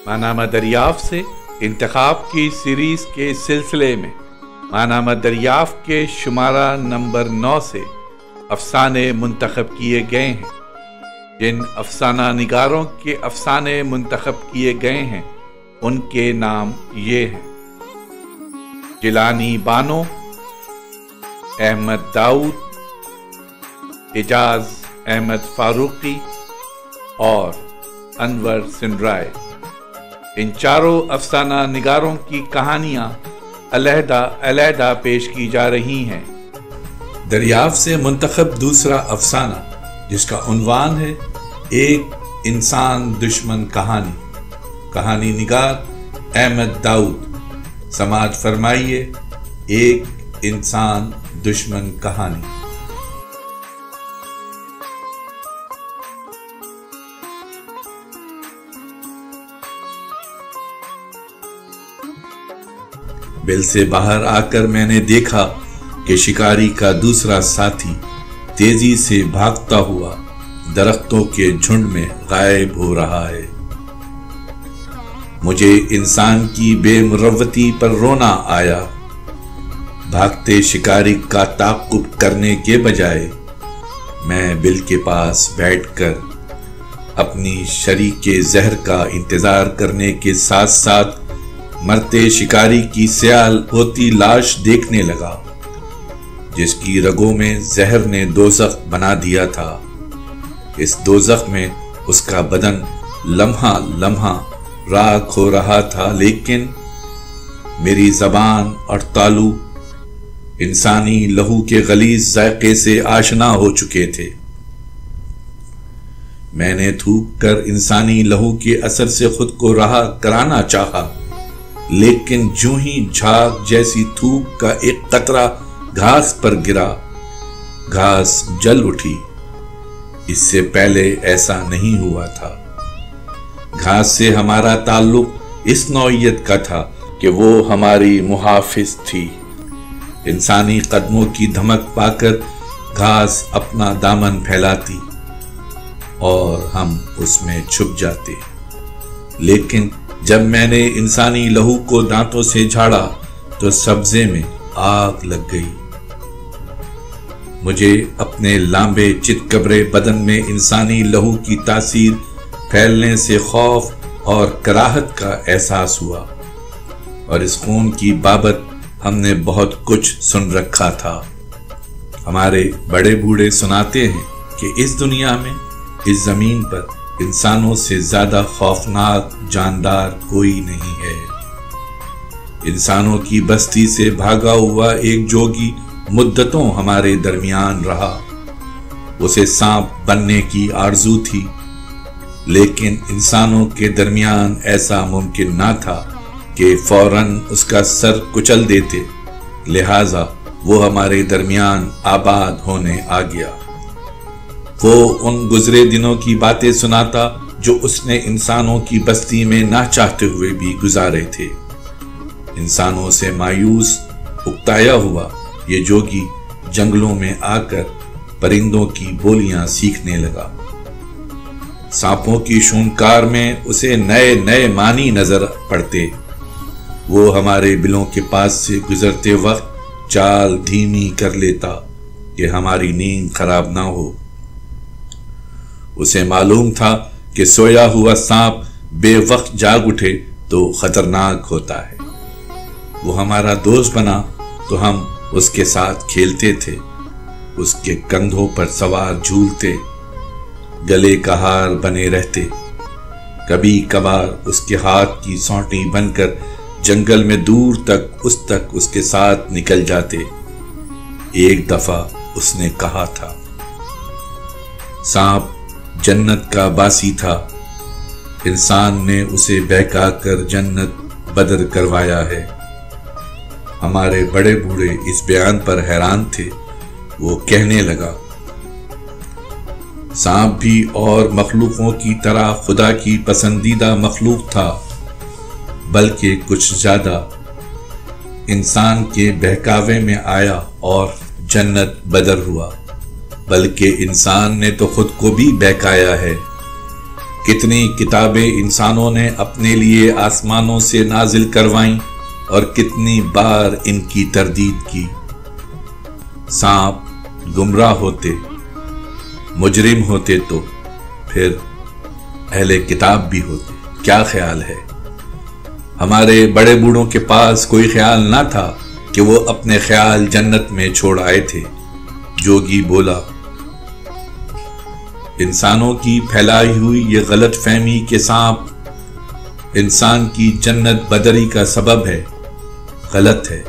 ماہنامہ دریافت سے انتخاب کی سیریز کے سلسلے میں ماہنامہ دریافت کے شمارہ نمبر 9 سے افسانے منتخب کیے گئے ہیں۔ جن افسانہ نگاروں کے افسانے منتخب کیے گئے ہیں ان کے نام یہ ہیں: جیلانی بانو، احمد داؤد، اعجاز احمد فاروقی اور انور سندرائے۔ ان چاروں افسانہ نگاروں کی کہانیاں علیحدہ علیحدہ پیش کی جا رہی ہیں۔ دریافت سے منتخب دوسرا افسانہ، جس کا عنوان ہے ایک انسان دشمن کہانی، کہانی نگار احمد داؤد۔ سماعت فرمائیے ایک انسان دشمن کہانی۔ بل سے باہر آ کر میں نے دیکھا کہ شکاری کا دوسرا ساتھی تیزی سے بھاگتا ہوا درختوں کے جھنڈ میں غائب ہو رہا ہے۔ مجھے انسان کی بے مروتی پر رونا آیا۔ بھاگتے شکاری کا تعاقب کرنے کے بجائے میں بل کے پاس بیٹھ کر اپنی شریک زہر کا انتظار کرنے کے ساتھ ساتھ مرتے شکاری کی سیال ہوتی لاش دیکھنے لگا، جس کی رگوں میں زہر نے دوزخ بنا دیا تھا۔ اس دوزخ میں اس کا بدن لمحہ لمحہ راکھ ہو رہا تھا، لیکن میری زبان اور تالو انسانی لہو کے غلیظ ذائقے سے آشنا ہو چکے تھے۔ میں نے تھوک کر انسانی لہو کے اثر سے خود کو رہا کرانا چاہا، لیکن جو ہی جھاگ جیسی تھوک کا ایک قطرہ گھاس پر گرا، گھاس جل اٹھی۔ اس سے پہلے ایسا نہیں ہوا تھا۔ گھاس سے ہمارا تعلق اس نوعیت کا تھا کہ وہ ہماری محافظ تھی۔ انسانی قدموں کی دھمک پا کر گھاس اپنا دامن پھیلاتی اور ہم اس میں چھپ جاتے، لیکن جب میں نے انسانی لہو کو دانتوں سے جھاڑا تو سبزے میں آگ لگ گئی۔ مجھے اپنے لامبے چت کبرے بدن میں انسانی لہو کی تاثیر پھیلنے سے خوف اور کراہت کا احساس ہوا، اور اس خون کی بابت ہم نے بہت کچھ سن رکھا تھا۔ ہمارے بڑے بوڑھے سناتے ہیں کہ اس دنیا میں، اس زمین پر انسانوں سے زیادہ خوفناک جاندار کوئی نہیں ہے۔ انسانوں کی بستی سے بھاگا ہوا ایک جوگی مدتوں ہمارے درمیان رہا۔ اسے سانپ بننے کی آرزو تھی، لیکن انسانوں کے درمیان ایسا ممکن نہ تھا کہ فوراً اس کا سر کچل دیتے، لہٰذا وہ ہمارے درمیان آباد ہونے آ گیا۔ وہ ان گزرے دنوں کی باتیں سناتا جو اس نے انسانوں کی بستی میں نہ چاہتے ہوئے بھی گزارے تھے۔ انسانوں سے مایوس اکتایا ہوا یہ جوگی جنگلوں میں آ کر پرندوں کی بولیاں سیکھنے لگا۔ سانپوں کی شونکار میں اسے نئے نئے معنی نظر پڑتے۔ وہ ہمارے بلوں کے پاس سے گزرتے وقت چال دھیمی کر لیتا کہ ہماری نیند خراب نہ ہو۔ اسے معلوم تھا کہ سویا ہوا سانپ بے وقت جاگ اٹھے تو خطرناک ہوتا ہے۔ وہ ہمارا دوست بنا تو ہم اس کے ساتھ کھیلتے تھے، اس کے کندھوں پر سوار جھولتے، گلے کا ہار بنے رہتے۔ کبھی کبھار اس کے ہاتھ کی سونٹی بن کر جنگل میں دور تک اس کے ساتھ نکل جاتے۔ ایک دفعہ اس نے کہا تھا، سانپ جنت کا باسی تھا، انسان نے اسے بہکا کر جنت بدر کروایا ہے۔ ہمارے بڑے بوڑھے اس بیان پر حیران تھے۔ وہ کہنے لگا، سانپ بھی اور مخلوقوں کی طرح خدا کی پسندیدہ مخلوق تھا، بلکہ کچھ زیادہ انسان کے بہکاوے میں آیا اور جنت بدر ہوا، بلکہ انسان نے تو خود کو بھی بہکایا ہے۔ کتنی کتابیں انسانوں نے اپنے لیے آسمانوں سے نازل کروائیں اور کتنی بار ان کی تردید کی۔ سانپ گمراہ ہوتے، مجرم ہوتے تو پھر اہل کتاب بھی ہوتے۔ کیا خیال ہے؟ ہمارے بڑے بوڑھوں کے پاس کوئی خیال نہ تھا کہ وہ اپنے خیال جنت میں چھوڑ آئے تھے۔ جوگی بولا، انسانوں کی پھیلائی ہوئی یہ غلط فہمی کہ سانپ انسان کی جنت بدری کا سبب ہے، غلط ہے،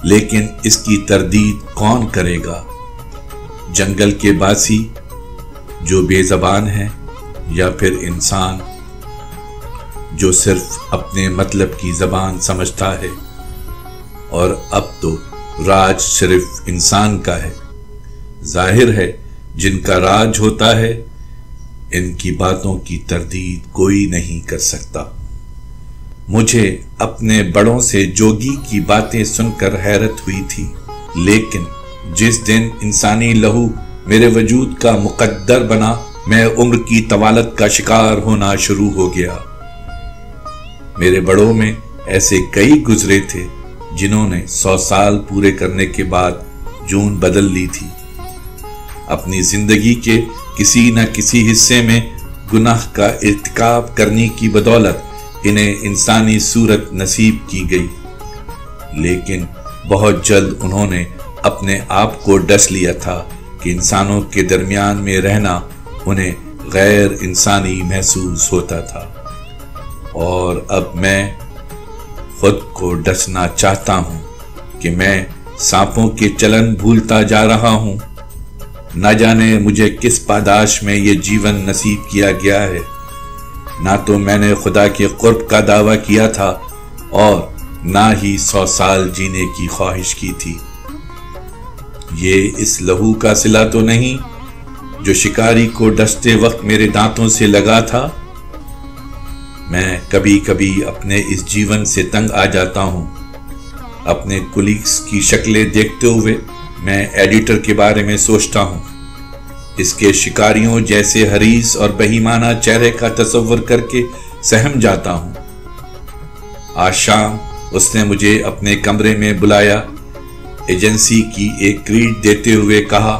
لیکن اس کی تردید کون کرے گا؟ جنگل کے باسی جو بے زبان ہے، یا پھر انسان جو صرف اپنے مطلب کی زبان سمجھتا ہے؟ اور اب تو راج صرف انسان کا ہے۔ ظاہر ہے جن کا راج ہوتا ہے ان کی باتوں کی تردید کوئی نہیں کر سکتا۔ مجھے اپنے بڑوں سے جوگی کی باتیں سن کر حیرت ہوئی تھی، لیکن جس دن انسانی لہو میرے وجود کا مقدر بنا، میں عمر کی طوالت کا شکار ہونا شروع ہو گیا۔ میرے بڑوں میں ایسے کئی گزرے تھے جنہوں نے 100 سال پورے کرنے کے بعد جون بدل لی تھی۔ اپنی زندگی کے کسی نہ کسی حصے میں گناہ کا ارتکاب کرنے کی بدولت انہیں انسانی صورت نصیب کی گئی، لیکن بہت جلد انہوں نے اپنے آپ کو ڈس لیا تھا کہ انسانوں کے درمیان میں رہنا انہیں غیر انسانی محسوس ہوتا تھا، اور اب میں خود کو ڈسنا چاہتا ہوں کہ میں سانپوں کے چلن بھولتا جا رہا ہوں۔ نہ جانے مجھے کس پاداش میں یہ جیون نصیب کیا گیا ہے۔ نہ تو میں نے خدا کے قرب کا دعویٰ کیا تھا اور نہ ہی 100 سال جینے کی خواہش کی تھی۔ یہ اس لہو کا صلہ تو نہیں جو شکاری کو ڈستے وقت میرے دانتوں سے لگا تھا۔ میں کبھی کبھی اپنے اس جیون سے تنگ آ جاتا ہوں۔ اپنے کولیگز کی شکلیں دیکھتے ہوئے میں ایڈیٹر کے بارے میں سوچتا ہوں۔ اس کے شکاریوں جیسے حریص اور بہیمانہ چہرے کا تصور کر کے سہم جاتا ہوں۔ آج شام اس نے مجھے اپنے کمرے میں بلایا، ایجنسی کی ایک کریڈ دیتے ہوئے کہا،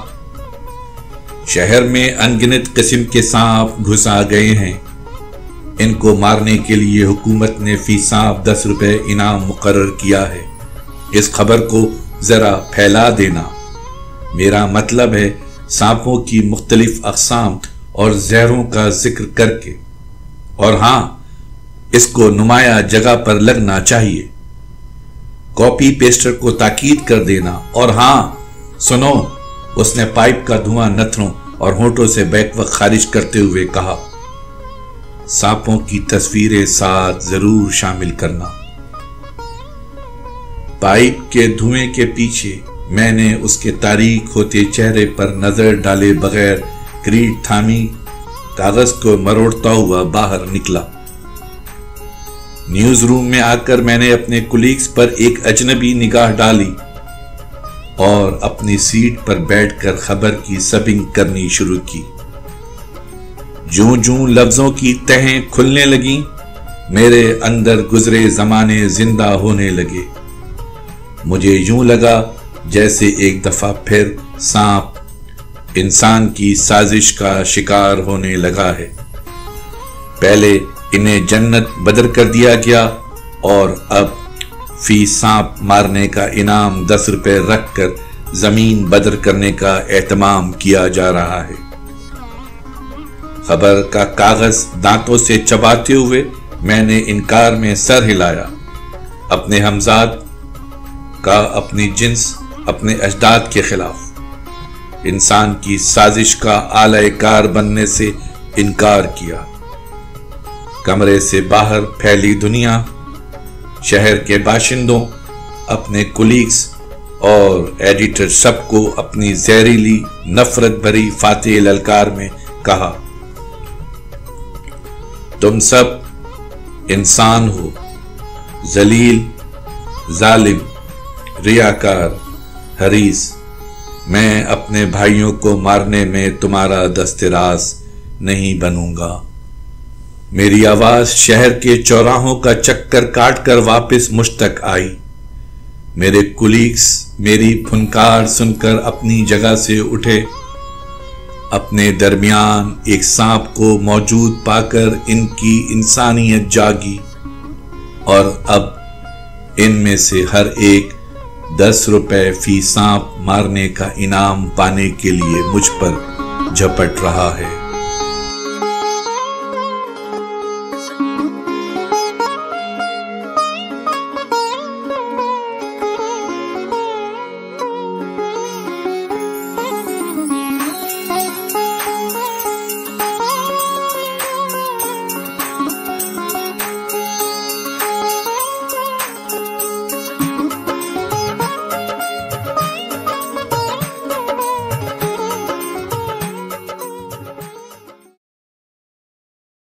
شہر میں انگنت قسم کے سانپ گھس آ گئے ہیں، ان کو مارنے کے لیے حکومت نے فی سانپ 10 روپے انعام مقرر کیا ہے۔ اس خبر کو ذرا پھیلا دینا۔ میرا مطلب ہے سانپوں کی مختلف اقسام اور زہروں کا ذکر کر کے، اور ہاں، اس کو نمایاں جگہ پر لگنا چاہیے۔ کاپی پیسٹر کو تاکید کر دینا، اور ہاں سنو، اس نے پائپ کا دھواں نتھنوں اور ہونٹوں سے بیک وقت خارج کرتے ہوئے کہا، سانپوں کی تصویریں ساتھ ضرور شامل کرنا۔ پائپ کے دھوئیں کے پیچھے میں نے اس کے تاریک ہوتے چہرے پر نظر ڈالے بغیر کریڈ تھامی کاغذ کو مروڑتا ہوا باہر نکلا۔ نیوز روم میں آ کر میں نے اپنے کولیگز پر ایک اجنبی نگاہ ڈالی اور اپنی سیٹ پر بیٹھ کر خبر کی سبنگ کرنی شروع کی۔ جوں جوں لفظوں کی تہیں کھلنے لگیں، میرے اندر گزرے زمانے زندہ ہونے لگے۔ مجھے یوں لگا جیسے ایک دفعہ پھر سانپ انسان کی سازش کا شکار ہونے لگا ہے۔ پہلے انہیں جنت بدر کر دیا گیا، اور اب فی سانپ مارنے کا انعام 10 روپے رکھ کر زمین بدر کرنے کا اہتمام کیا جا رہا ہے۔ خبر کا کاغذ دانتوں سے چباتے ہوئے میں نے انکار میں سر ہلایا۔ اپنے ہمزاد کا، اپنی جنس، اپنے اجداد کے خلاف انسان کی سازش کا آلہ کار بننے سے انکار کیا۔ کمرے سے باہر پھیلی دنیا، شہر کے باشندوں، اپنے کولیگز اور ایڈیٹر سب کو اپنی زہریلی نفرت بھری فاتح للکار میں کہا، تم سب انسان ہو، ذلیل، ظالم، ریاکار، حریص۔ میں اپنے بھائیوں کو مارنے میں تمہارا دست راست نہیں بنوں گا۔ میری آواز شہر کے چوراہوں کا چکر کاٹ کر واپس مجھ تک آئی۔ میرے کولیگز میری پھنکار سن کر اپنی جگہ سے اٹھے۔ اپنے درمیان ایک سانپ کو موجود پا کر ان کی انسانیت جاگی، اور اب ان میں سے ہر ایک 10 روپے فی سانپ مارنے کا انعام پانے کے لیے مجھ پر جھپٹ رہا ہے۔